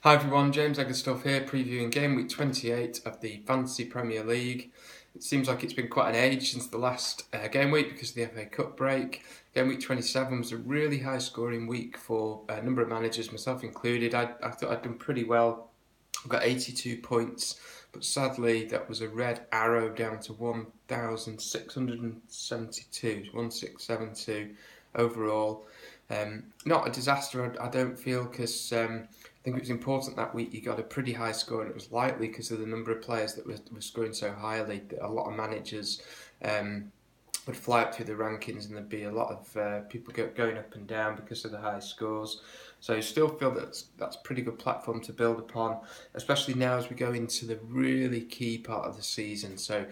Hi everyone, James Egersdorff here, previewing game week 28 of the Fantasy Premier League. It seems like it's been quite an age since the last game week because of the FA Cup break. Game week 27 was a really high scoring week for a number of managers, myself included. I thought I'd done pretty well. I got 82 points, but sadly that was a red arrow down to 1672 overall. Not a disaster, I don't feel, because I think it was important that week you got a pretty high score, and it was likely because of the number of players that were scoring so highly that a lot of managers would fly up through the rankings, and there'd be a lot of people going up and down because of the high scores. So I still feel that's a pretty good platform to build upon, especially now as we go into the really key part of the season. So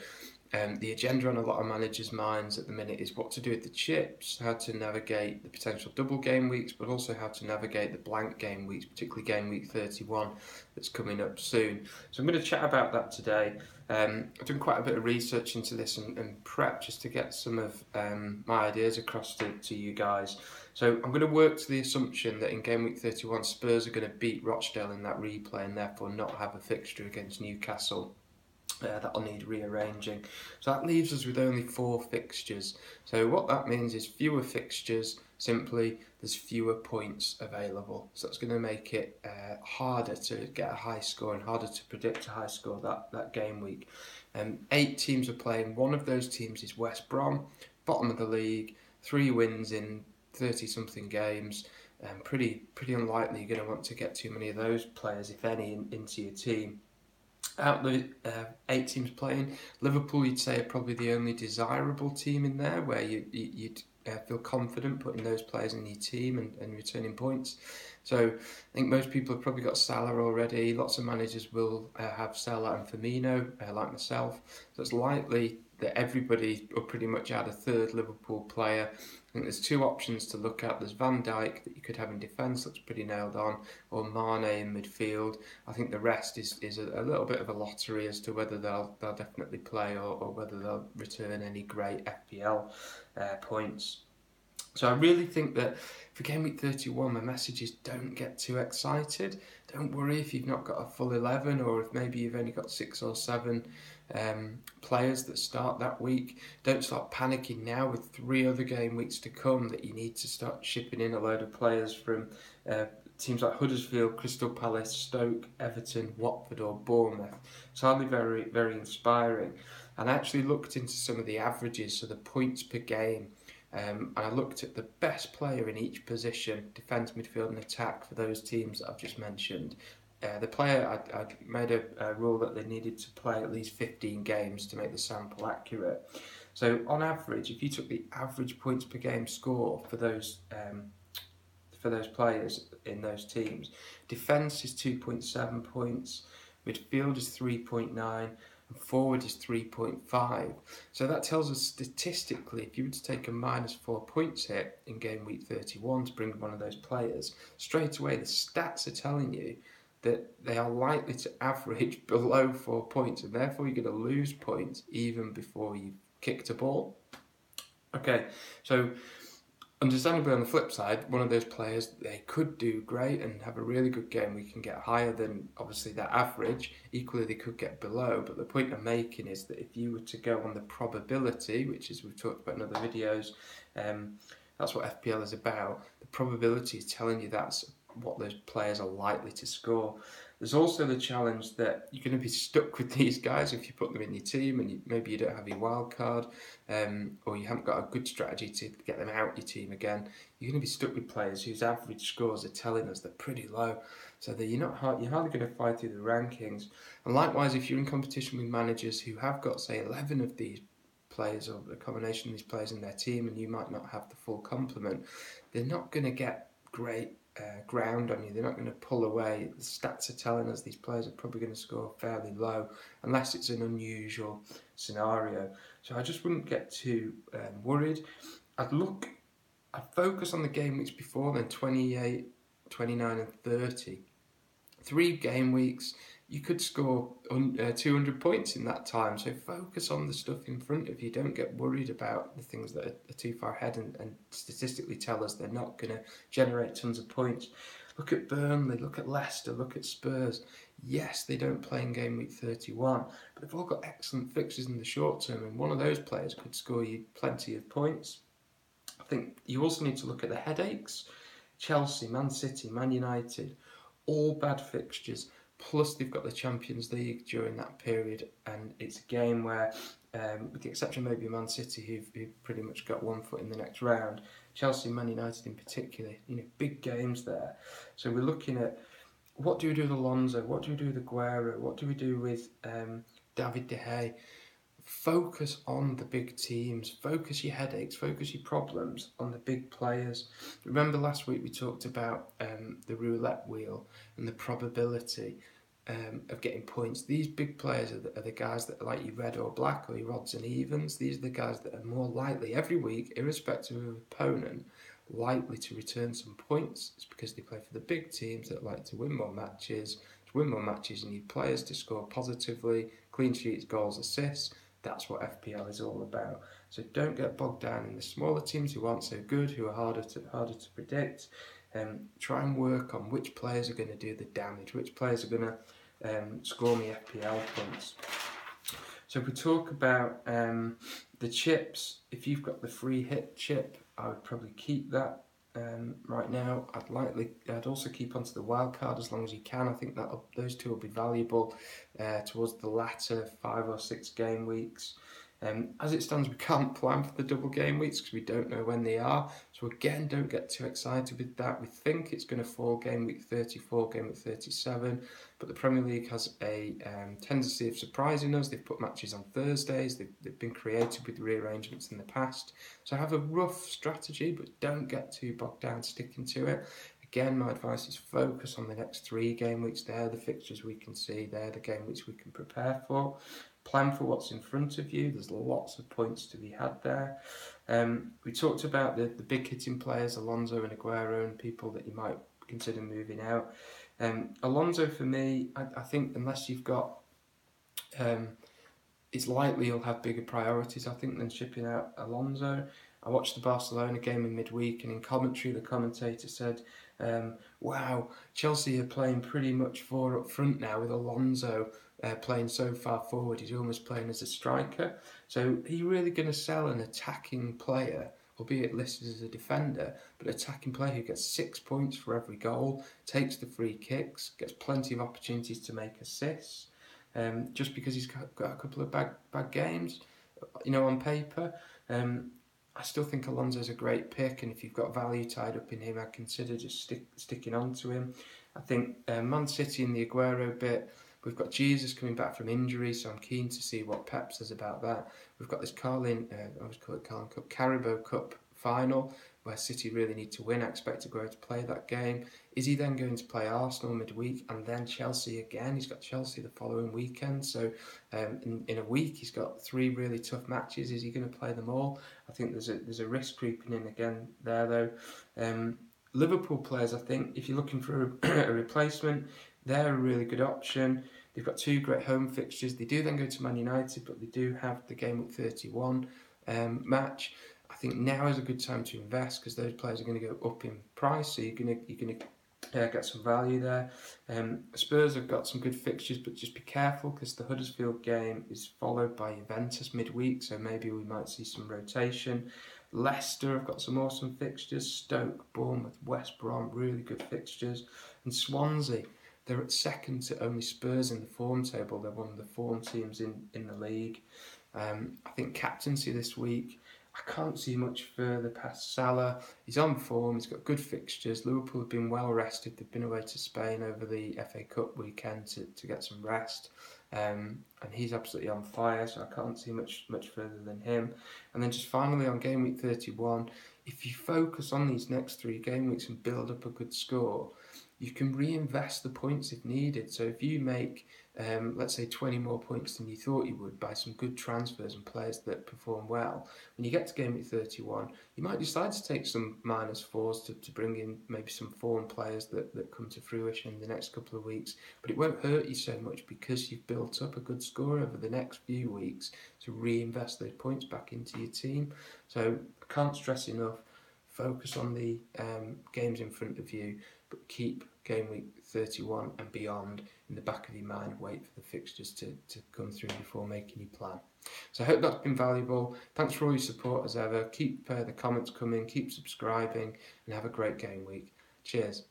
the agenda on a lot of managers' minds at the minute is what to do with the chips, how to navigate the potential double game weeks, but also how to navigate the blank game weeks, particularly game week 31 that's coming up soon. So I'm going to chat about that today. I've done quite a bit of research into this and prep just to get some of my ideas across to you guys. So I'm going to work to the assumption that in game week 31 Spurs are going to beat Rochdale in that replay and therefore not have a fixture against Newcastle. That'll need rearranging. So that leaves us with only 4 fixtures. So what that means is fewer fixtures, simply there's fewer points available. So that's going to make it harder to get a high score and harder to predict a high score that game week. 8 teams are playing. One of those teams is West Brom, bottom of the league, 3 wins in 30-something games. Pretty unlikely you're going to want to get too many of those players, if any, into your team. Out the 8 teams playing, Liverpool you'd say are probably the only desirable team in there where you'd feel confident putting those players in your team and returning points. So I think most people have probably got Salah already. Lots of managers will have Salah and Firmino, like myself. So it's likely that everybody will pretty much add a third Liverpool player. I think there's 2 options to look at. There's Van Dijk that you could have in defence, looks pretty nailed on, or Mane in midfield. I think the rest is a little bit of a lottery as to whether they'll definitely play or whether they'll return any great FPL points. So I really think that for game week 31, my message is don't get too excited. Don't worry if you've not got a full 11 or if maybe you've only got 6 or 7 players that start that week. Don't start panicking now with 3 other game weeks to come that you need to start shipping in a load of players from teams like Huddersfield, Crystal Palace, Stoke, Everton, Watford or Bournemouth. It's hardly very, very inspiring. And I actually looked into some of the averages, so the points per game. And I looked at the best player in each position, defence, midfield and attack, for those teams that I've just mentioned. The player, I made a rule that they needed to play at least 15 games to make the sample accurate. So on average, if you took the average points per game score for those players in those teams, defence is 2.7 points, midfield is 3.9, and forward is 3.5. So that tells us statistically, if you were to take a -4 points hit in game week 31 to bring one of those players, straight away the stats are telling you that they are likely to average below 4 points, and therefore you're going to lose points even before you've kicked a ball. Okay, so understandably, on the flip side, one of those players, they could do great and have a really good game. We can get higher than, obviously, that average. Equally, they could get below. But the point I'm making is that if you were to go on the probability, which is we've talked about in other videos, that's what FPL is about. The probability is telling you that's what those players are likely to score. There's also the challenge that you're going to be stuck with these guys if you put them in your team and maybe you don't have your wild card, or you haven't got a good strategy to get them out your team again. You're going to be stuck with players whose average scores are telling us they're pretty low, so that you're hardly going to fly through the rankings. And likewise, if you're in competition with managers who have got, say, 11 of these players or a combination of these players in their team, and you might not have the full complement, they're not going to get great ground on you. They're not going to pull away. The stats are telling us these players are probably going to score fairly low unless it's an unusual scenario. So I just wouldn't get too worried. I'd focus on the game weeks before then, 28, 29 and 30. 3 game weeks, you could score 200 points in that time. So focus on the stuff in front of you. Don't get worried about the things that are too far ahead and statistically tell us they're not going to generate tons of points. Look at Burnley, look at Leicester, look at Spurs. Yes, they don't play in game week 31, but they've all got excellent fixtures in the short term, and one of those players could score you plenty of points. I think you also need to look at the headaches. Chelsea, Man City, Man United, all bad fixtures. Plus, they've got the Champions League during that period, and it's a game where, with the exception maybe of Man City, who've pretty much got one foot in the next round, Chelsea and Man United in particular, big games there. So we're looking at what do we do with Alonso, what do we do with Aguero, what do we do with David De Gea. Focus on the big teams, focus your headaches, focus your problems on the big players. Remember last week we talked about the roulette wheel and the probability of getting points. These big players are the guys that are like your red or black or your odds and evens. These are the guys that are more likely every week, irrespective of opponent, likely to return some points. It's because they play for the big teams that like to win more matches. To win more matches, you need players to score positively, clean sheets, goals, assists. That's what FPL is all about. So don't get bogged down in the smaller teams who aren't so good, who are harder to predict. Try and work on which players are going to do the damage, which players are going to score me FPL points. So if we talk about the chips, if you've got the free hit chip, I would probably keep that. Right now, I'd also keep onto the wild card as long as you can. I think that those two will be valuable towards the latter 5 or 6 game weeks. As it stands, we can't plan for the double game weeks because we don't know when they are. So again, don't get too excited with that. We think it's going to fall game week 34, game week 37, but the Premier League has a tendency of surprising us. They've put matches on Thursdays. They've been creative with rearrangements in the past. So have a rough strategy, but don't get too bogged down sticking to it. Again, my advice is focus on the next 3 game weeks. They're the fixtures we can see. They're the game weeks we can prepare for. Plan for what's in front of you. There's lots of points to be had there. We talked about the big hitting players, Alonso and Aguero, and people that you might consider moving out. Alonso, for me, I think unless you've got... it's likely you'll have bigger priorities, I think, than shipping out Alonso. I watched the Barcelona game in midweek, and in commentary, the commentator said, wow, Chelsea are playing pretty much 4 up front now with Alonso playing so far forward. He's almost playing as a striker. So are you really going to sell an attacking player, albeit listed as a defender, but an attacking player who gets 6 points for every goal, takes the free kicks, gets plenty of opportunities to make assists, just because he's got a couple of bad games, on paper? I still think Alonso's a great pick, and if you've got value tied up in him, I'd consider just sticking on to him. I think Man City in the Aguero bit, we've got Jesus coming back from injury, so I'm keen to see what Pep says about that. We've got this Carling Cup, Carabao Cup final, where City really need to win. I expect Aguero to play that game. Is he then going to play Arsenal midweek and then Chelsea again? He's got Chelsea the following weekend, so in a week he's got 3 really tough matches. Is he going to play them all? I think there's a risk creeping in again there, though. Liverpool players, I think, if you're looking for a replacement, they're a really good option. They've got 2 great home fixtures. They do then go to Man United, but they do have the game week 31 match. I think now is a good time to invest because those players are going to go up in price, so you're going to get some value there. Spurs have got some good fixtures, but just be careful because the Huddersfield game is followed by Juventus midweek, so maybe we might see some rotation. Leicester have got some awesome fixtures. Stoke, Bournemouth, West Brom, really good fixtures. And Swansea, they're at second to only Spurs in the form table. They're one of the form teams in the league. I think captaincy this week, I can't see much further past Salah. He's on form, he's got good fixtures. Liverpool have been well rested. They've been away to Spain over the FA Cup weekend to get some rest. And he's absolutely on fire, so I can't see much further than him. And then just finally on game week 31, if you focus on these next 3 game weeks and build up a good score, you can reinvest the points if needed. So if you make, let's say, 20 more points than you thought you would by some good transfers and players that perform well, when you get to game week 31, you might decide to take some -4s to bring in maybe some form players that come to fruition in the next couple of weeks. But it won't hurt you so much because you've built up a good score over the next few weeks to reinvest those points back into your team. So I can't stress enough, focus on the games in front of you, but keep game week 31 and beyond in the back of your mind. Wait for the fixtures to come through before making your plan. So I hope that's been valuable. Thanks for all your support as ever. Keep the comments coming, keep subscribing, and have a great game week. Cheers.